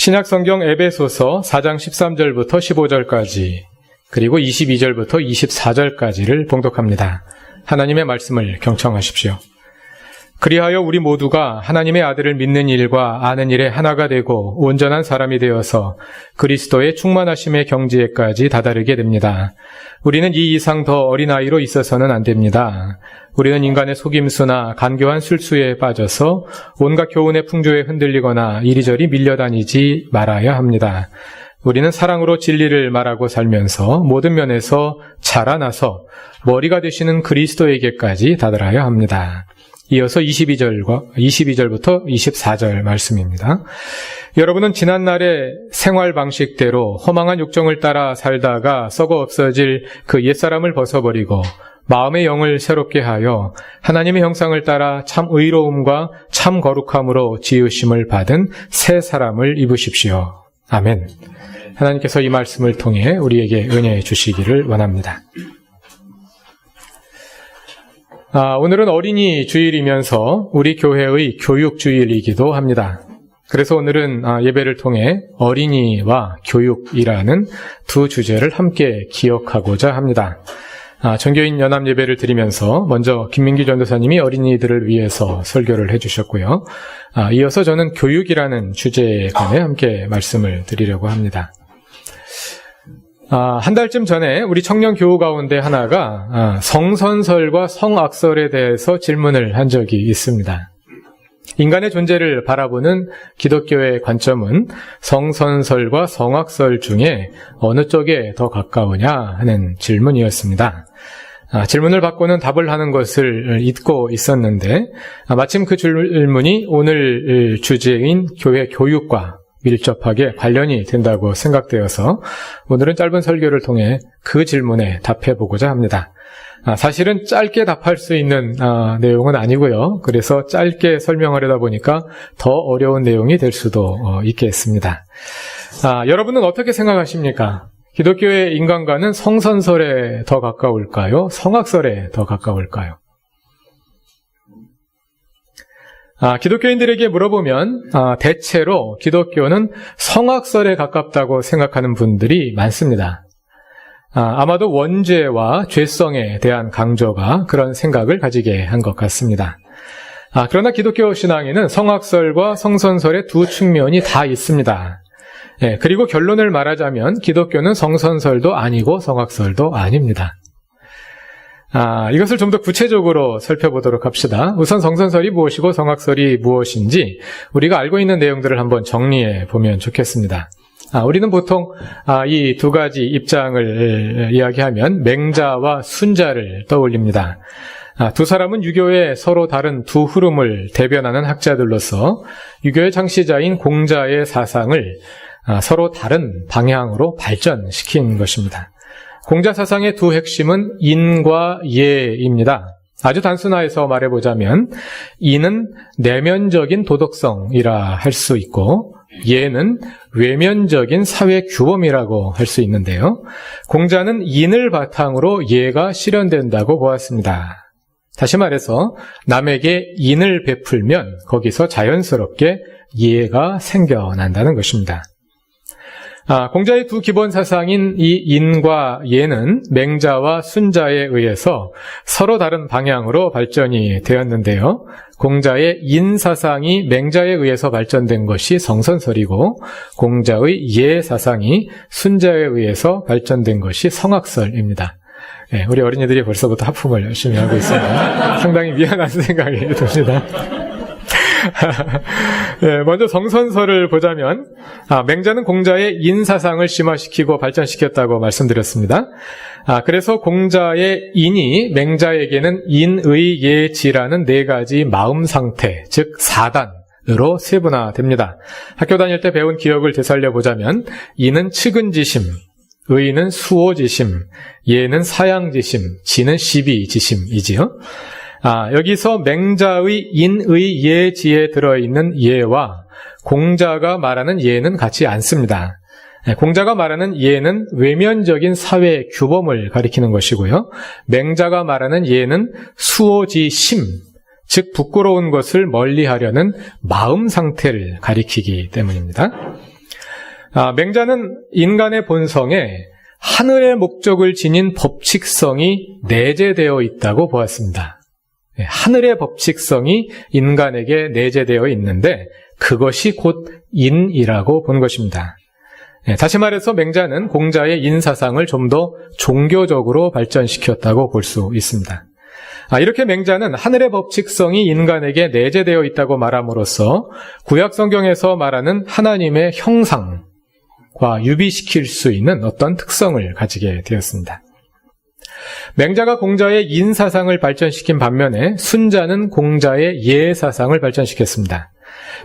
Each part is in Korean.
신약성경 에베소서 4장 13절부터 15절까지 그리고 22절부터 24절까지를 봉독합니다. 하나님의 말씀을 경청하십시오. 그리하여 우리 모두가 하나님의 아들을 믿는 일과 아는 일에 하나가 되고 온전한 사람이 되어서 그리스도의 충만하심의 경지에까지 다다르게 됩니다. 우리는 이 이상 더 어린아이로 있어서는 안 됩니다. 우리는 인간의 속임수나 간교한 술수에 빠져서 온갖 교훈의 풍조에 흔들리거나 이리저리 밀려다니지 말아야 합니다. 우리는 사랑으로 진리를 말하고 살면서 모든 면에서 자라나서 머리가 되시는 그리스도에게까지 다다라야 합니다. 이어서 22절부터 24절 말씀입니다. 여러분은 지난날의 생활 방식대로 허망한 욕정을 따라 살다가 썩어 없어질 그 옛사람을 벗어버리고 마음의 영을 새롭게 하여 하나님의 형상을 따라 참 의로움과 참 거룩함으로 지으심을 받은 새 사람을 입으십시오. 아멘. 하나님께서 이 말씀을 통해 우리에게 은혜 주시기를 원합니다. 오늘은 어린이 주일이면서 우리 교회의 교육 주일이기도 합니다. 그래서 오늘은 예배를 통해 어린이와 교육이라는 두 주제를 함께 기억하고자 합니다. 전교인 연합 예배를 드리면서 먼저 김민기 전도사님이 어린이들을 위해서 설교를 해주셨고요. 이어서 저는 교육이라는 주제에 관해 함께 말씀을 드리려고 합니다. 한 달쯤 전에 우리 청년 교우 가운데 하나가 성선설과 성악설에 대해서 질문을 한 적이 있습니다. 인간의 존재를 바라보는 기독교의 관점은 성선설과 성악설 중에 어느 쪽에 더 가까우냐 하는 질문이었습니다. 질문을 받고는 답을 하는 것을 잊고 있었는데 마침 그 질문이 오늘 주제인 교회 교육과 밀접하게 관련이 된다고 생각되어서 오늘은 짧은 설교를 통해 그 질문에 답해보고자 합니다. 사실은 짧게 답할 수 있는 내용은 아니고요. 그래서 짧게 설명하려다 보니까 더 어려운 내용이 될 수도 있겠습니다. 여러분은 어떻게 생각하십니까? 기독교의 인간관은 성선설에 더 가까울까요? 성악설에 더 가까울까요? 기독교인들에게 물어보면 대체로 기독교는 성악설에 가깝다고 생각하는 분들이 많습니다. 아마도 원죄와 죄성에 대한 강조가 그런 생각을 가지게 한 것 같습니다. 그러나 기독교 신앙에는 성악설과 성선설의 두 측면이 다 있습니다. 그리고 결론을 말하자면 기독교는 성선설도 아니고 성악설도 아닙니다. 이것을 좀 더 구체적으로 살펴보도록 합시다. 우선 성선설이 무엇이고 성악설이 무엇인지 우리가 알고 있는 내용들을 한번 정리해 보면 좋겠습니다. 우리는 보통 이 두 가지 입장을 이야기하면 맹자와 순자를 떠올립니다. 두 사람은 유교의 서로 다른 두 흐름을 대변하는 학자들로서 유교의 창시자인 공자의 사상을 서로 다른 방향으로 발전시킨 것입니다. 공자 사상의 두 핵심은 인과 예입니다. 아주 단순화해서 말해보자면 인은 내면적인 도덕성이라 할 수 있고 예는 외면적인 사회 규범이라고 할 수 있는데요. 공자는 인을 바탕으로 예가 실현된다고 보았습니다. 다시 말해서 남에게 인을 베풀면 거기서 자연스럽게 예가 생겨난다는 것입니다. 공자의 두 기본 사상인 이 인과 예는 맹자와 순자에 의해서 서로 다른 방향으로 발전이 되었는데요. 공자의 인 사상이 맹자에 의해서 발전된 것이 성선설이고 공자의 예 사상이 순자에 의해서 발전된 것이 성악설입니다. 우리 어린이들이 벌써부터 하품을 열심히 하고 있습니다. 상당히 미안한 생각이 듭니다. 먼저 성선설을 보자면 맹자는 공자의 인사상을 심화시키고 발전시켰다고 말씀드렸습니다. 그래서 공자의 인이 맹자에게는 인의 예지라는 네 가지 마음 상태, 즉 4단으로 세분화됩니다. 학교 다닐 때 배운 기억을 되살려 보자면 인은 측은지심, 의는 수호지심, 예는 사양지심, 지는 시비지심이지요. 여기서 맹자의 인의 예지에 들어있는 예와 공자가 말하는 예는 같지 않습니다. 공자가 말하는 예는 외면적인 사회 규범을 가리키는 것이고요. 맹자가 말하는 예는 수호지심, 즉 부끄러운 것을 멀리하려는 마음 상태를 가리키기 때문입니다. 맹자는 인간의 본성에 하늘의 목적을 지닌 법칙성이 내재되어 있다고 보았습니다. 하늘의 법칙성이 인간에게 내재되어 있는데 그것이 곧 인이라고 본 것입니다. 다시 말해서 맹자는 공자의 인사상을 좀 더 종교적으로 발전시켰다고 볼 수 있습니다. 이렇게 맹자는 하늘의 법칙성이 인간에게 내재되어 있다고 말함으로써 구약 성경에서 말하는 하나님의 형상과 유비시킬 수 있는 어떤 특성을 가지게 되었습니다. 맹자가 공자의 인사상을 발전시킨 반면에 순자는 공자의 예사상을 발전시켰습니다.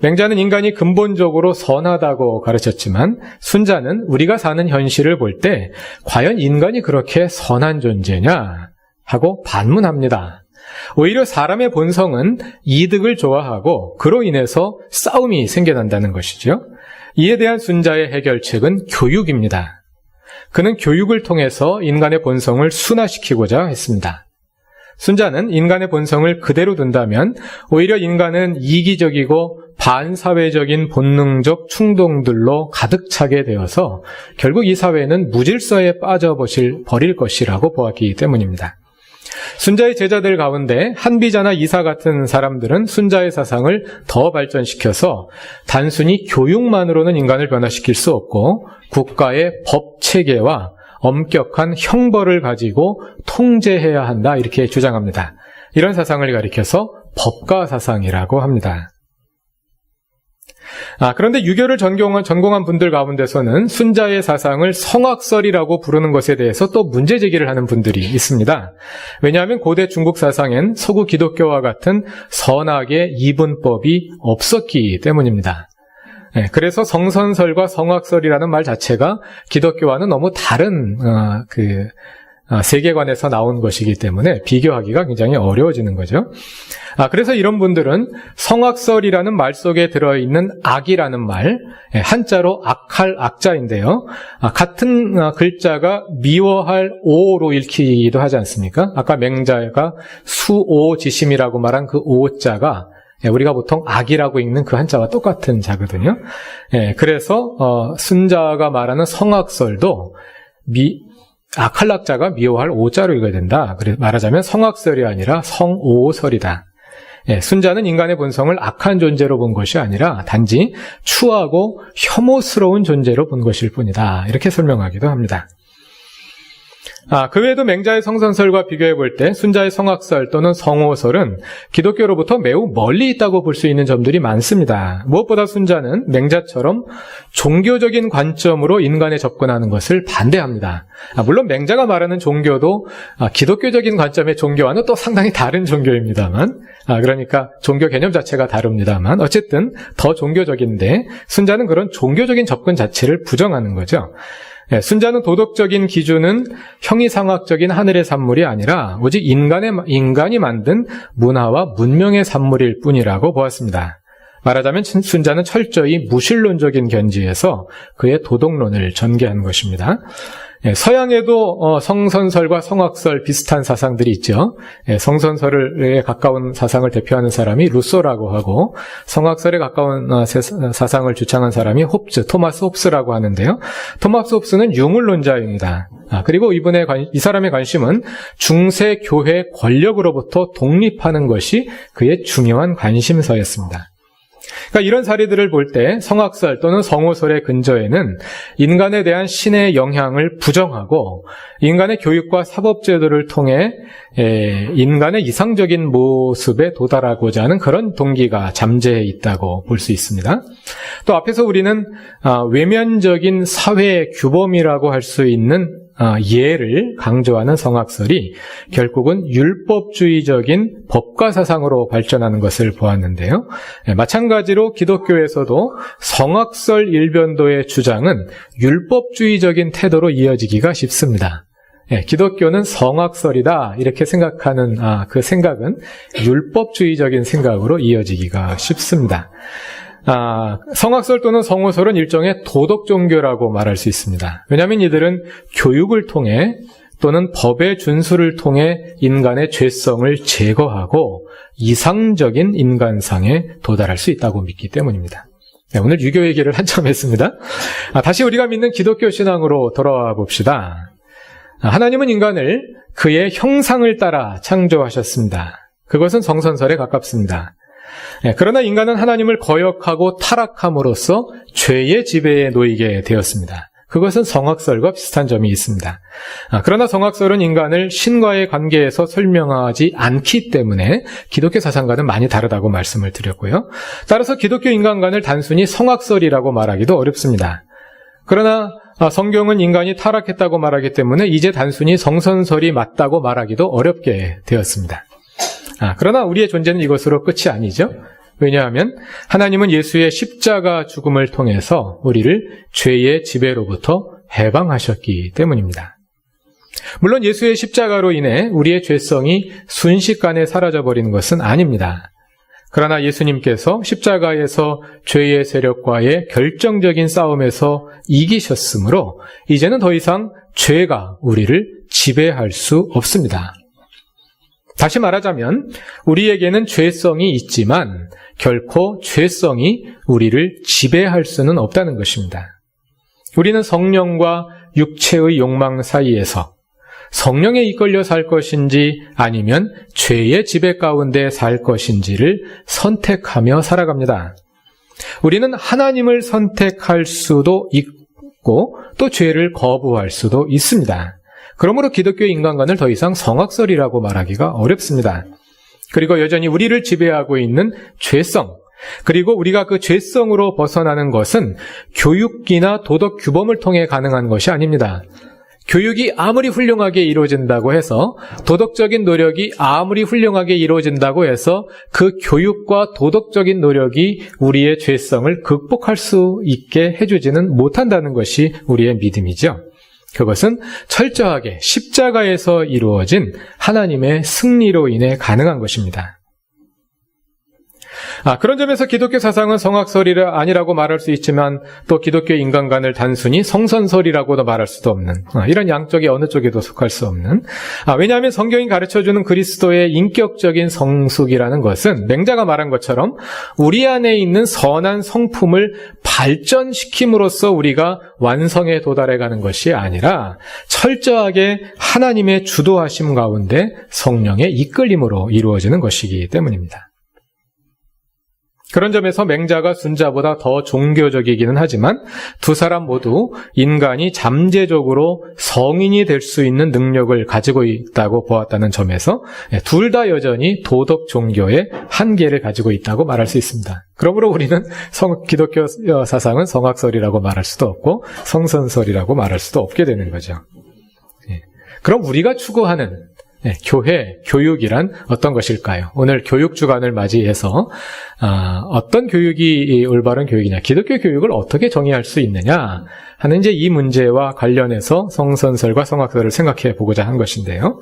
맹자는 인간이 근본적으로 선하다고 가르쳤지만 순자는 우리가 사는 현실을 볼 때 과연 인간이 그렇게 선한 존재냐 하고 반문합니다. 오히려 사람의 본성은 이득을 좋아하고 그로 인해서 싸움이 생겨난다는 것이죠. 이에 대한 순자의 해결책은 교육입니다. 그는 교육을 통해서 인간의 본성을 순화시키고자 했습니다. 순자는 인간의 본성을 그대로 둔다면 오히려 인간은 이기적이고 반사회적인 본능적 충동들로 가득 차게 되어서 결국 이 사회는 무질서에 빠져버릴 것이라고 보았기 때문입니다. 순자의 제자들 가운데 한비자나 이사 같은 사람들은 순자의 사상을 더 발전시켜서 단순히 교육만으로는 인간을 변화시킬 수 없고 국가의 법 체계와 엄격한 형벌을 가지고 통제해야 한다 이렇게 주장합니다. 이런 사상을 가리켜서 법가 사상이라고 합니다. 그런데 유교를 전공한 분들 가운데서는 순자의 사상을 성악설이라고 부르는 것에 대해서 또 문제 제기를 하는 분들이 있습니다. 왜냐하면 고대 중국 사상엔 서구 기독교와 같은 선악의 이분법이 없었기 때문입니다. 그래서 성선설과 성악설이라는 말 자체가 기독교와는 너무 다른 세계관에서 나온 것이기 때문에 비교하기가 굉장히 어려워지는 거죠. 그래서 이런 분들은 성악설이라는 말 속에 들어있는 악이라는 말, 한자로 악할 악자인데요. 같은 글자가 미워할 오로 읽히기도 하지 않습니까? 아까 맹자가 수오지심이라고 말한 그 오자가 우리가 보통 악이라고 읽는 그 한자와 똑같은 자거든요. 그래서 순자가 말하는 성악설도 악할 악자가 미워할 오자로 읽어야 된다. 말하자면 성악설이 아니라 성오설이다. 순자는 인간의 본성을 악한 존재로 본 것이 아니라 단지 추하고 혐오스러운 존재로 본 것일 뿐이다. 이렇게 설명하기도 합니다. 그 외에도 맹자의 성선설과 비교해 볼 때 순자의 성악설 또는 성오설은 기독교로부터 매우 멀리 있다고 볼 수 있는 점들이 많습니다. 무엇보다 순자는 맹자처럼 종교적인 관점으로 인간에 접근하는 것을 반대합니다. 물론 맹자가 말하는 종교도 기독교적인 관점의 종교와는 또 상당히 다른 종교입니다만, 그러니까 종교 개념 자체가 다릅니다만 어쨌든 더 종교적인데 순자는 그런 종교적인 접근 자체를 부정하는 거죠. 순자는 도덕적인 기준은 형이상학적인 하늘의 산물이 아니라 오직 인간이 만든 문화와 문명의 산물일 뿐이라고 보았습니다. 말하자면 순자는 철저히 무신론적인 견지에서 그의 도덕론을 전개한 것입니다. 서양에도 성선설과 성악설 비슷한 사상들이 있죠. 성선설에 가까운 사상을 대표하는 사람이 루소라고 하고 성악설에 가까운 사상을 주창한 사람이 토마스 홉스라고 하는데요. 토마스 홉스는 유물론자입니다. 그리고 이 사람의 관심은 중세 교회 권력으로부터 독립하는 것이 그의 중요한 관심사였습니다. 그러니까 이런 사례들을 볼 때 성악설 또는 성오설의 근저에는 인간에 대한 신의 영향을 부정하고 인간의 교육과 사법제도를 통해 인간의 이상적인 모습에 도달하고자 하는 그런 동기가 잠재해 있다고 볼 수 있습니다. 또 앞에서 우리는 외면적인 사회 규범이라고 할 수 있는 예를 강조하는 성악설이 결국은 율법주의적인 법가 사상으로 발전하는 것을 보았는데요. 마찬가지로 기독교에서도 성악설 일변도의 주장은 율법주의적인 태도로 이어지기가 쉽습니다. 기독교는 성악설이다 이렇게 생각하는 그 생각은 율법주의적인 생각으로 이어지기가 쉽습니다. 성악설 또는 성오설은 일종의 도덕 종교라고 말할 수 있습니다. 왜냐하면 이들은 교육을 통해 또는 법의 준수를 통해 인간의 죄성을 제거하고 이상적인 인간상에 도달할 수 있다고 믿기 때문입니다. 네, 오늘 유교 얘기를 한참 했습니다. 다시 우리가 믿는 기독교 신앙으로 돌아와 봅시다. 하나님은 인간을 그의 형상을 따라 창조하셨습니다. 그것은 성선설에 가깝습니다. 그러나 인간은 하나님을 거역하고 타락함으로써 죄의 지배에 놓이게 되었습니다. 그것은 성악설과 비슷한 점이 있습니다. 그러나 성악설은 인간을 신과의 관계에서 설명하지 않기 때문에 기독교 사상과는 많이 다르다고 말씀을 드렸고요. 따라서 기독교 인간관을 단순히 성악설이라고 말하기도 어렵습니다. 그러나 성경은 인간이 타락했다고 말하기 때문에 이제 단순히 성선설이 맞다고 말하기도 어렵게 되었습니다. 그러나 우리의 존재는 이것으로 끝이 아니죠. 왜냐하면 하나님은 예수의 십자가 죽음을 통해서 우리를 죄의 지배로부터 해방하셨기 때문입니다. 물론 예수의 십자가로 인해 우리의 죄성이 순식간에 사라져버리는 것은 아닙니다. 그러나 예수님께서 십자가에서 죄의 세력과의 결정적인 싸움에서 이기셨으므로 이제는 더 이상 죄가 우리를 지배할 수 없습니다. 다시 말하자면 우리에게는 죄성이 있지만 결코 죄성이 우리를 지배할 수는 없다는 것입니다. 우리는 성령과 육체의 욕망 사이에서 성령에 이끌려 살 것인지 아니면 죄의 지배 가운데 살 것인지를 선택하며 살아갑니다. 우리는 하나님을 선택할 수도 있고 또 죄를 거부할 수도 있습니다. 그러므로 기독교 인간관을 더 이상 성악설이라고 말하기가 어렵습니다. 그리고 여전히 우리를 지배하고 있는 죄성, 그리고 우리가 그 죄성으로 벗어나는 것은 교육이나 도덕 규범을 통해 가능한 것이 아닙니다. 교육이 아무리 훌륭하게 이루어진다고 해서, 도덕적인 노력이 아무리 훌륭하게 이루어진다고 해서 그 교육과 도덕적인 노력이 우리의 죄성을 극복할 수 있게 해주지는 못한다는 것이 우리의 믿음이죠. 그것은 철저하게 십자가에서 이루어진 하나님의 승리로 인해 가능한 것입니다. 그런 점에서 기독교 사상은 성악설이 아니라고 말할 수 있지만 또 기독교 인간관을 단순히 성선설이라고도 말할 수도 없는, 이런 양쪽이 어느 쪽에도 속할 수 없는, 왜냐하면 성경이 가르쳐주는 그리스도의 인격적인 성숙이라는 것은 맹자가 말한 것처럼 우리 안에 있는 선한 성품을 발전시킴으로써 우리가 완성에 도달해가는 것이 아니라 철저하게 하나님의 주도하심 가운데 성령의 이끌림으로 이루어지는 것이기 때문입니다. 그런 점에서 맹자가 순자보다 더 종교적이기는 하지만 두 사람 모두 인간이 잠재적으로 성인이 될 수 있는 능력을 가지고 있다고 보았다는 점에서 둘 다 여전히 도덕 종교의 한계를 가지고 있다고 말할 수 있습니다. 그러므로 우리는 기독교 사상은 성악설이라고 말할 수도 없고 성선설이라고 말할 수도 없게 되는 거죠. 그럼 우리가 추구하는 교회, 교육이란 어떤 것일까요? 오늘 교육 주간을 맞이해서 어떤 교육이 올바른 교육이냐, 기독교 교육을 어떻게 정의할 수 있느냐 하는 이제 이 문제와 관련해서 성선설과 성악설을 생각해 보고자 한 것인데요.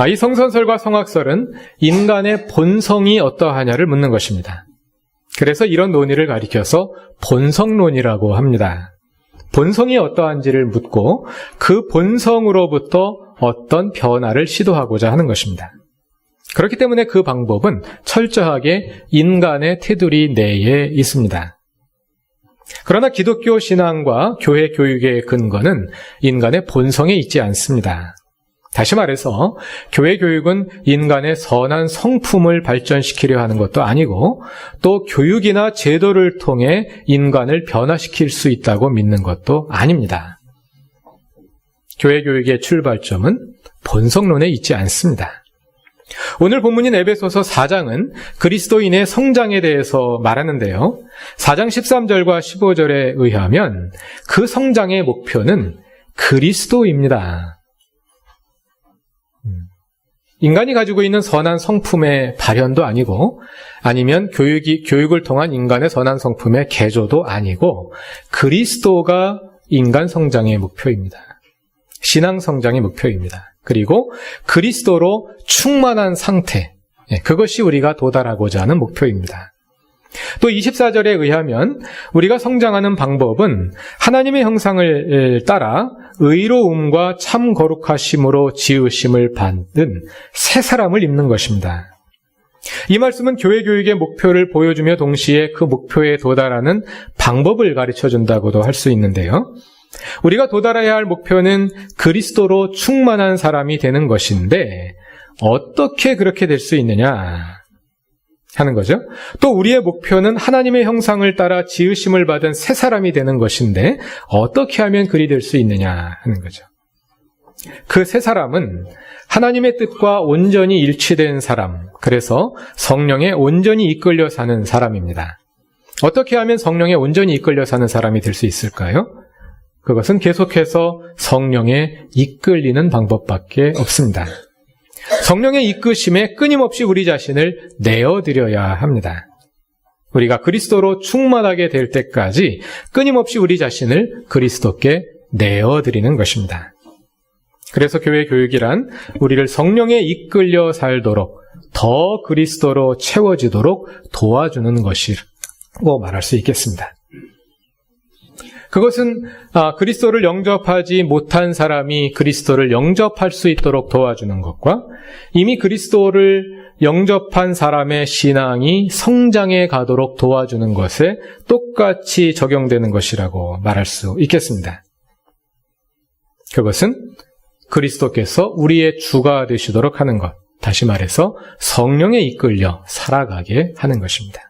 이 성선설과 성악설은 인간의 본성이 어떠하냐를 묻는 것입니다. 그래서 이런 논의를 가리켜서 본성론이라고 합니다. 본성이 어떠한지를 묻고 그 본성으로부터 어떤 변화를 시도하고자 하는 것입니다. 그렇기 때문에 그 방법은 철저하게 인간의 테두리 내에 있습니다. 그러나 기독교 신앙과 교회 교육의 근거는 인간의 본성에 있지 않습니다. 다시 말해서 교회 교육은 인간의 선한 성품을 발전시키려 하는 것도 아니고 또 교육이나 제도를 통해 인간을 변화시킬 수 있다고 믿는 것도 아닙니다. 교회 교육의 출발점은 본성론에 있지 않습니다. 오늘 본문인 에베소서 4장은 그리스도인의 성장에 대해서 말하는데요. 4장 13절과 15절에 의하면 그 성장의 목표는 그리스도입니다. 인간이 가지고 있는 선한 성품의 발현도 아니고 아니면 교육을 통한 인간의 선한 성품의 개조도 아니고 그리스도가 인간 성장의 목표입니다. 신앙 성장의 목표입니다. 그리고 그리스도로 충만한 상태, 그것이 우리가 도달하고자 하는 목표입니다. 또 24절에 의하면 우리가 성장하는 방법은 하나님의 형상을 따라 의로움과 참 거룩하심으로 지으심을 받은 새 사람을 입는 것입니다. 이 말씀은 교회 교육의 목표를 보여주며 동시에 그 목표에 도달하는 방법을 가르쳐준다고도 할 수 있는데요. 우리가 도달해야 할 목표는 그리스도로 충만한 사람이 되는 것인데 어떻게 그렇게 될 수 있느냐 하는 거죠. 또 우리의 목표는 하나님의 형상을 따라 지으심을 받은 새 사람이 되는 것인데 어떻게 하면 그리 될 수 있느냐 하는 거죠. 그 새 사람은 하나님의 뜻과 온전히 일치된 사람, 그래서 성령에 온전히 이끌려 사는 사람입니다. 어떻게 하면 성령에 온전히 이끌려 사는 사람이 될 수 있을까요? 그것은 계속해서 성령에 이끌리는 방법밖에 없습니다. 성령의 이끄심에 끊임없이 우리 자신을 내어드려야 합니다. 우리가 그리스도로 충만하게 될 때까지 끊임없이 우리 자신을 그리스도께 내어드리는 것입니다. 그래서 교회 교육이란 우리를 성령에 이끌려 살도록 더 그리스도로 채워지도록 도와주는 것이라고 말할 수 있겠습니다. 그것은 그리스도를 영접하지 못한 사람이 그리스도를 영접할 수 있도록 도와주는 것과 이미 그리스도를 영접한 사람의 신앙이 성장해 가도록 도와주는 것에 똑같이 적용되는 것이라고 말할 수 있겠습니다. 그것은 그리스도께서 우리의 주가 되시도록 하는 것, 다시 말해서 성령에 이끌려 살아가게 하는 것입니다.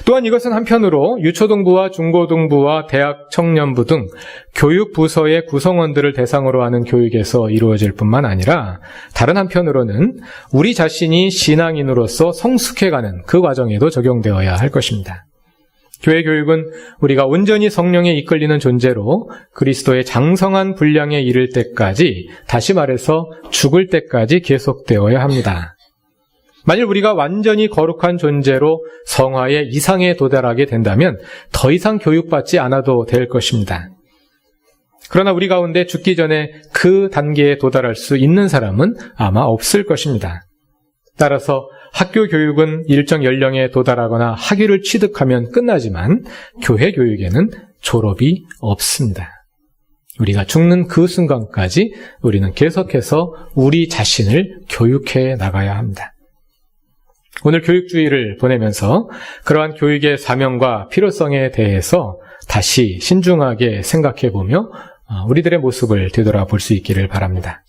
또한 이것은 한편으로 유초등부와 중고등부와 대학 청년부 등 교육부서의 구성원들을 대상으로 하는 교육에서 이루어질 뿐만 아니라 다른 한편으로는 우리 자신이 신앙인으로서 성숙해가는 그 과정에도 적용되어야 할 것입니다. 교회 교육은 우리가 온전히 성령에 이끌리는 존재로 그리스도의 장성한 분량에 이를 때까지, 다시 말해서 죽을 때까지 계속되어야 합니다. 만일 우리가 완전히 거룩한 존재로 성화의 이상에 도달하게 된다면 더 이상 교육받지 않아도 될 것입니다. 그러나 우리 가운데 죽기 전에 그 단계에 도달할 수 있는 사람은 아마 없을 것입니다. 따라서 학교 교육은 일정 연령에 도달하거나 학위를 취득하면 끝나지만 교회 교육에는 졸업이 없습니다. 우리가 죽는 그 순간까지 우리는 계속해서 우리 자신을 교육해 나가야 합니다. 오늘 교육주의를 보내면서 그러한 교육의 사명과 필요성에 대해서 다시 신중하게 생각해보며 우리들의 모습을 되돌아볼 수 있기를 바랍니다.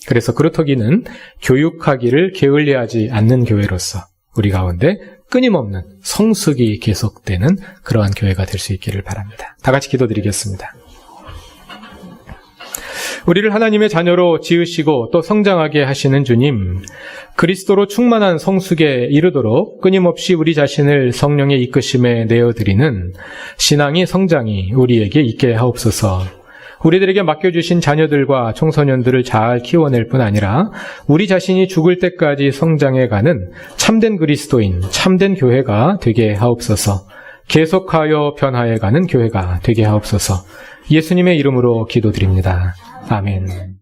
그래서 그루터기는 교육하기를 게을리하지 않는 교회로서 우리 가운데 끊임없는 성숙이 계속되는 그러한 교회가 될 수 있기를 바랍니다. 다 같이 기도드리겠습니다. 우리를 하나님의 자녀로 지으시고 또 성장하게 하시는 주님, 그리스도로 충만한 성숙에 이르도록 끊임없이 우리 자신을 성령의 이끄심에 내어드리는 신앙의 성장이 우리에게 있게 하옵소서. 우리들에게 맡겨주신 자녀들과 청소년들을 잘 키워낼 뿐 아니라 우리 자신이 죽을 때까지 성장해가는 참된 그리스도인, 참된 교회가 되게 하옵소서. 계속하여 변화해가는 교회가 되게 하옵소서. 예수님의 이름으로 기도드립니다. 아멘.